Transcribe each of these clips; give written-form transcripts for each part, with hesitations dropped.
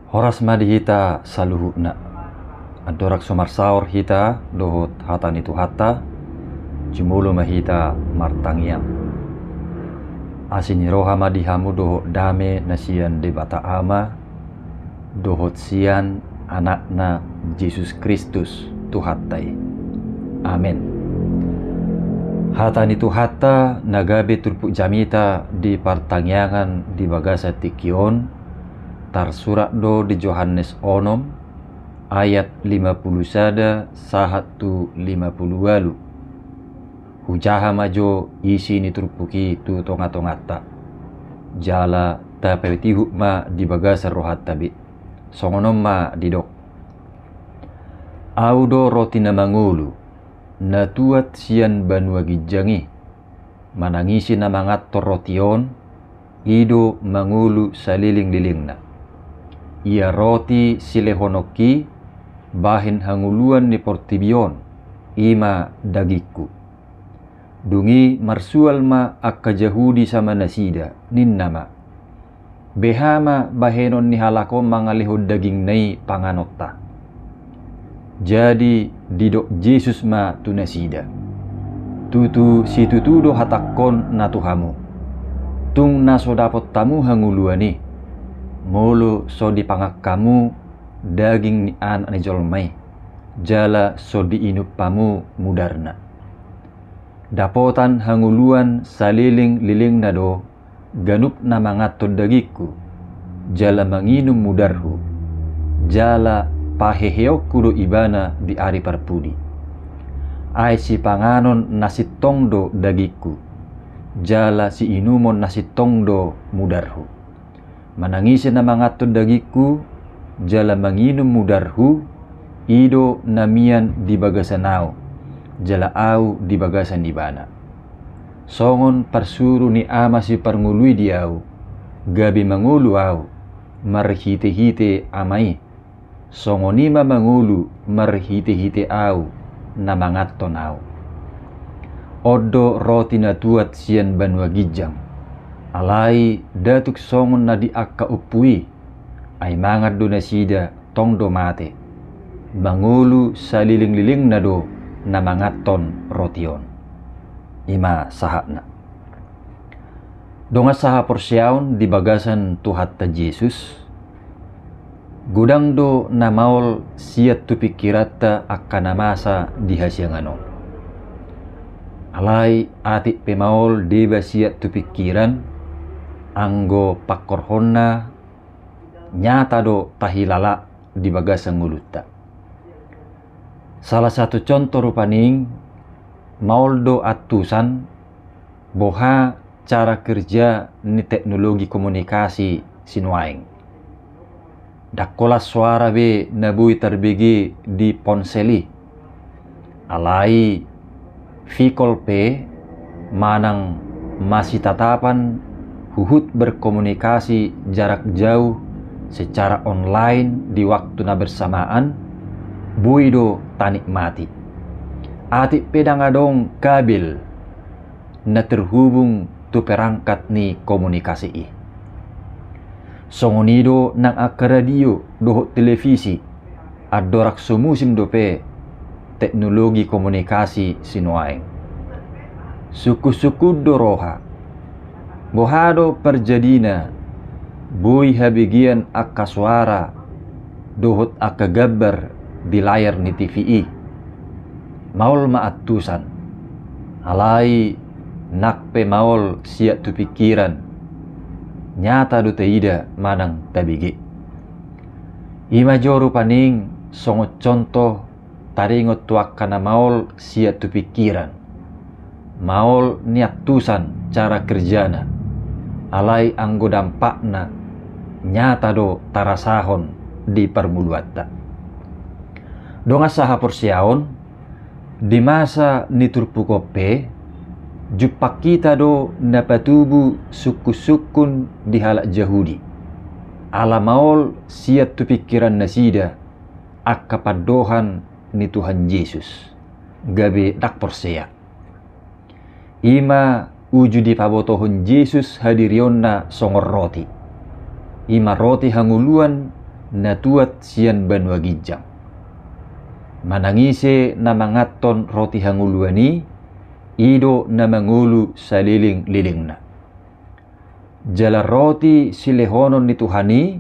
Horas madi hita saluhuna. Adorak somarsaur hita dohot hatan itu hata. Jumulu mahita martangiam. Asini roha madi hamu dohot dame nasian debata ama. Dohot sian anakna Yesus Kristus tuhatai. Amin. Hatan itu hata nagabe turpuk jamita di partangyangan di bagasa tikion. Tarsurat do di Yohanes onom ayat 50 sada sahatu 50 walu. Hujaha majo isi ni turpuki tu tonga-tongata. Jala tapetihu ma di bagasa rohat tabi. Songonom ma didok. Audo roti na mangulu. Natuat sian banua gijangi. Manangisi na mangator rotion. Ido mangulu saliling-lilingna. Ia roti silehonoki bahin hanguluan ni portibion ima dagiku. Dungi marsual ma akka Jahudi sama nasida ninnama. Behama bahenon ni halako mangalihod daging nai panganota. Jadi didok Yesus ma tu nasida. Tutu si tutudo hatakon na tuhamu. Tung naso dapot tamu hanguluani. Molo so dipangak kamu daging ni anak ni jolmai. Jala so diinup pamu mudarna. Dapotan hanguluan saliling liling nado. Ganup na mangatod dagiku. Jala manginum mudarhu. Jala paheheok kudo ibana di ari parpudi. Ay si panganon nasi tongdo dagiku. Jala si inumon nasi tongdo mudarhu. Manangisi na mangatod dagiku, jala manginum mudarhu, ido namian di bagasanao, jala au di bagasan ibana. Songon parsuru ni ama si parngului diau, gabi mangulu au, marhite-hite amai. Songonima mangulu marhite-hite au, na mangaton au. Odo roti na tuat sian banua gijang. Alai datuk songon na di akka upui ay mangat do nasida tongdo mate mangulu saliling-liling na do na mangaton rotion ima sahatna donga saha porsyaon di bagasan tuhat ta Yesus gudang do na maol siat tu pikirata akka namasa di hasyangano alai ati pemaol deba siat tu pikiran anggo pakorhonna nyata do tahilala di bagasan nguluta. Salah satu contoh rupaning mauldo atusan boha cara kerja ni teknologi komunikasi sinuaing. Dakola suara be nabui terbigi di ponseli. Alai fikol pe manang masih tatapan huhut berkomunikasi jarak jauh secara online di waktu na bersamaan buido tanikmati. Ati pedang adong kabel na terhubung tu perangkat ni komunikasi i. Songonido nang akka radio dohot televisi adorak sumusim dope teknologi komunikasi sinuaing. Suku-suku doroha bohado perjadina bui habigian akka suara dohot akka gambar di layar ni TVI maul maatusan alai nakpe maul siat tu pikiran nyata do teida manang tabigi ima joru paning songot contoh taringot tuak kana maul siat tu pikiran maul niatusan cara kerjana alai anggo dampakna nyata do tarasahon di permuluatta. Donga saha porsyaon di masa niturpukope jupak kita do napatubu suku-sukun di halak Jahudi. Ala maol siat tu pikiran nasida akka padohan ni Tuhan Yesus. Gabe dak porsya. Ima uju di pabotohon Yesus hadirionna songor roti. Ima roti hanguluan natuat sian banwa gijang. Manangise na mangaton roti hanguluani, ido na mangulu saliling-liling na. Jala roti silehonon ni Tuhani,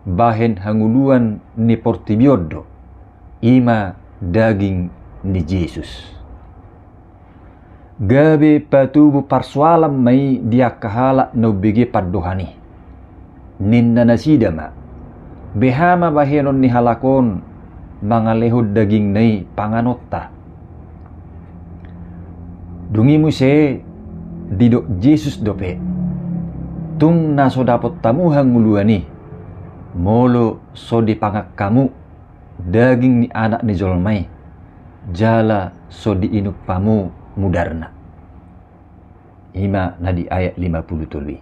bahen hanguluan ni Portibiodo, ima daging ni Jesus. Gabi patubu parsualam may dia kahala no bigi paddohani. Ninna nasidama, behama bahenon ni halakon, mga lehod daging nay panganotta. Dungi mo se dido Jesus dope. Tung naso dapot tamuhang nguluani. Molo so di pangak kamu daging ni anak ni Jolmay. Jala so di inuk pamu mudarna. Ima na di ayat 50 tuluy.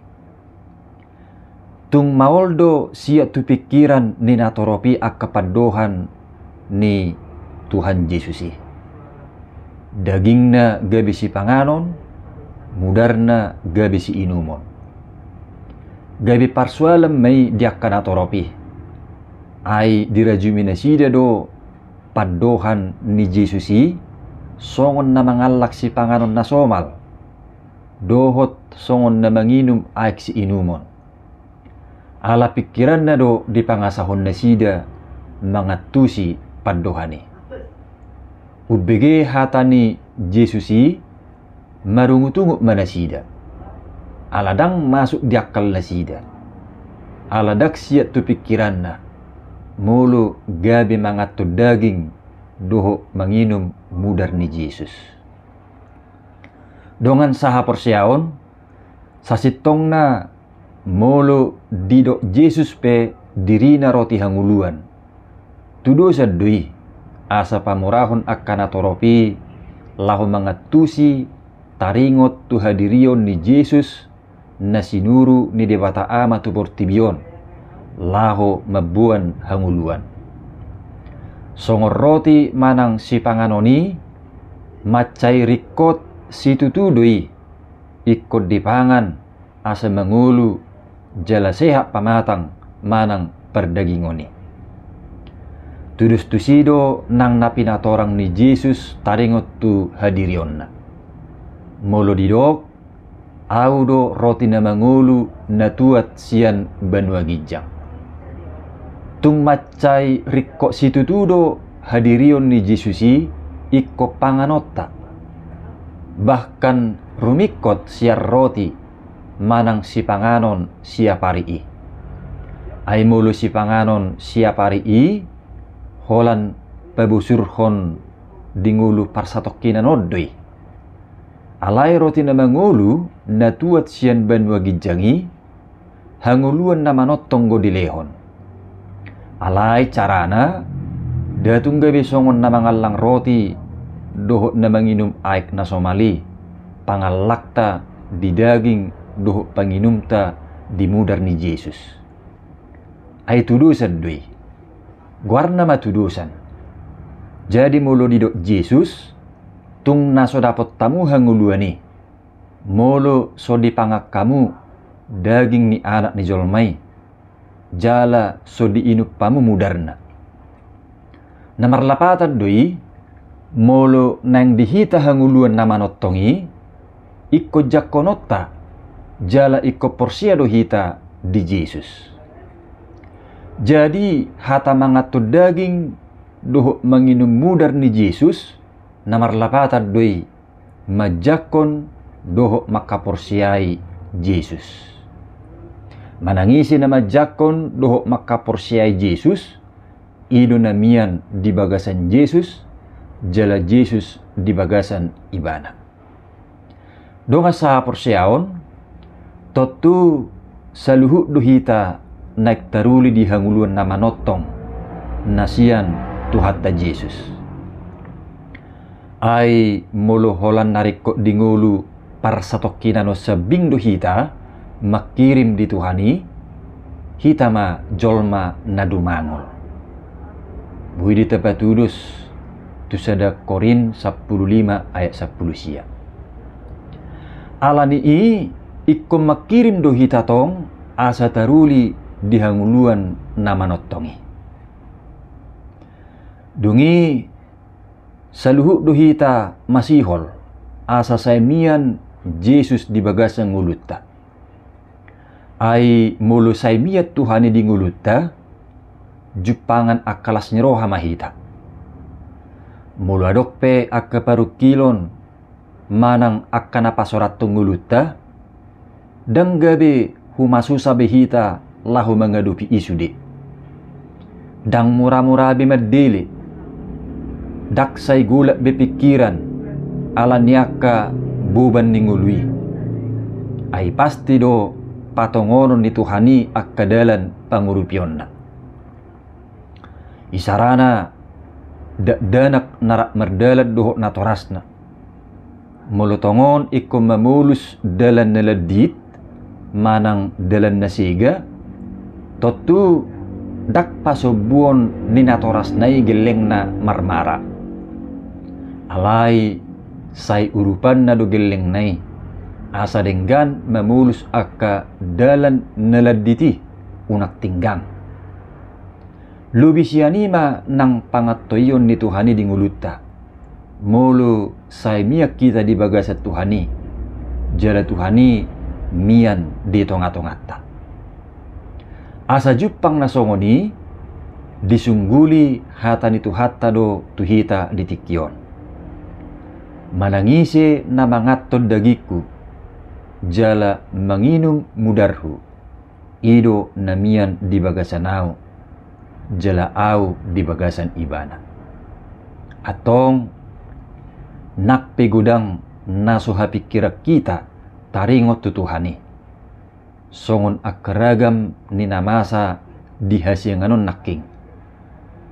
Tung maoldo siya tu pikiran ni natoropi ak kapadohan ni Tuhan Yesus. Dagingna gabi si panganon, mudarna gabi si inumon. Gabi parsualam may diak kanatoropi. Ay dirajumina sida do padohan ni Jesus songon na mangalak si panganon na somal. Dohot songon na manginum ay si inumon. Ala pikiran na do di pangasahon na sida mga tusi padohani. Ubege hatani Jesusi marungutungu manasida. Aladang masuk di akal nasida. Aladak siya tu pikiran na. Mulu gabi mangato daging doho manginum mudar ni Jesus. Dongan saha persyaon sasitong na mulu dido Jesus pe dirina roti hanguluan. Tudo sa dui asa pamurahon akan atoropi lahu mangatusi taringot tu hadirion ni Jesus na sinuru ni debata ama tu Portibion lahu mabuan hanguluan. Songor roti manang si panganoni macai rikot si tutudui ikut dipangan asa mangulu jala sehat pamatang manang perdagingoni. Tudus tusido nang napinatorang ni Jesus taringot tu hadirionna. Molo didok, audo roti na mangulu natuat sian banwa gijang. Tung macai rikko situtudo hadirion ni Jesusi ikko panganota. Bahkan rumikot siar roti manang si panganon siya parii. Ay mulu si panganon siya parii, holan pabusurhon dingulu parsatokinan oddoy. Alay roti na mangulu natuat siyan banwa gijangi, hanguluan na manotong go dilehon. Alay carana, datung gabi songon na mangalang roti, doho na manginum aik na somali, pangalakta di daging doho panginumta di mudar ni Jesus. Ay tudusan doy. Guarna matudusan. Jadi molo didok Jesus, tung naso dapot tamu hanguluani. Molo so dipangak kamu daging ni anak ni Jolmay. Jala so diinuk pamu mudarna. Namarlapatan doi, molo nang dihita hanguluan na manottongi, ikko jakkonota, jala ikko porsia dohita di Jesus. Jadi hata mangato daging doho manginum mudar ni Jesus namarlapatan doi majakon doho makaporsiai Jesus. Manangisi na majakon doho makaporsiai Jesus, ido namian di bagasan Jesus, jala Jesus di bagasan ibana. Donga sa porsiaon, totu saluhu dohita naik taruli di hanguluan na manotong nasian tuhatta Jesus. Ay molo holan narikko dingulu parsatokinano sa bingdo hita makirim di Tuhani hita ma jolma na dumangol. Buhi di tepatudus tu sada Korin 15 ayat 10 sia. Alani i ikko makirim do hita tong asa taruli dihanguluan na manottongi. Dungi saluhuk duhita masihol asa saimian Jesus di bagasang ngulutta. Ay mulu saimiat Tuhani di ngulutta, jupangan akalas nyeroha mahita. Mulu adokpe akka parukilon manang akka napasorat ngulutta, dan gabe humasusa behita lahu mengadupi isude. Dang murah-murah bimedele, daksay gulak bepikiran ala niaka buban ningului. Ay pasti do patongonon ni Tuhani akkadalan pangurupionna. Isarana danak narak merdalat dohok natorasna. Mulutongon ikum memulus dalan naladit manang dalan nasiga, totu dak pasobuon ni natorasnai geleng na marmara. Alai say urupan na do geleng nai asa denggan memulus akka dalan naladiti unak tinggang. Lubisianima nang pangatoyon ni Tuhani di ngulutta. Mulu say miyak kita di bagasat Tuhani, jala Tuhani mian di tonga-tongata. Asa jupang nasongoni disungguli hata ni Tuhata do tuhita di tikyon. Manangise na mangatod dagiku, jala manginum mudarhu, ido na mian di bagasanao, jala au di bagasan ibana. Atong nakpegudang nasuha pikirak kita taringot tutuhani. Songon akaragam ni namasa di hasianganon naking.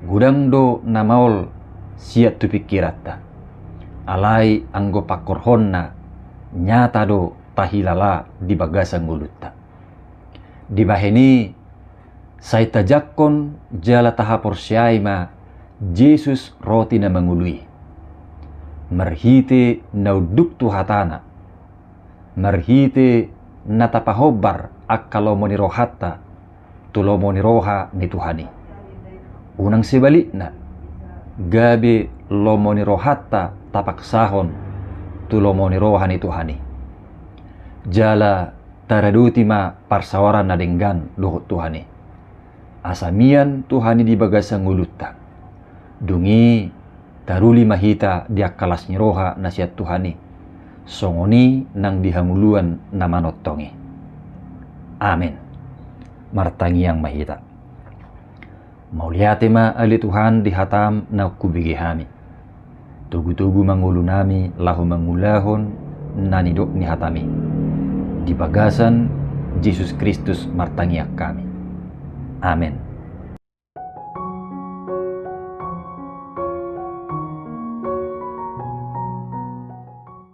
Gudang do namaol siat tu pikirata. Alai anggo pakorhon na nyata do tahilala di bagasang ngulutta. Di baheni say tajakkon jala tahapor siyaima Jesus roti na mangului. Marhite nauduk tuhatana. Marhite natapahobar akkalomo ni rohata tulomo ni roha ni Tuhani. Unang sebalikna gabe lomo ni rohata tapaksahon tulomo ni roha ni Tuhani. Jala taraduti ma parsawaran na denggan luhut Tuhani. Asamian Tuhani di bagasang ngulutta. Dungi taruli mahita di akalas ni roha nasihat Tuhani. Songoni nang dihanguluan na manottongi. Amin. Martangi yang mahita. Mauliate ma ali Tuhan di hatam na kubigihami. Tugu-tugu mangulu nami lahu mangulahon nanidok ni hatami. Di bagasan Yesus Kristus martangiak kami. Amin.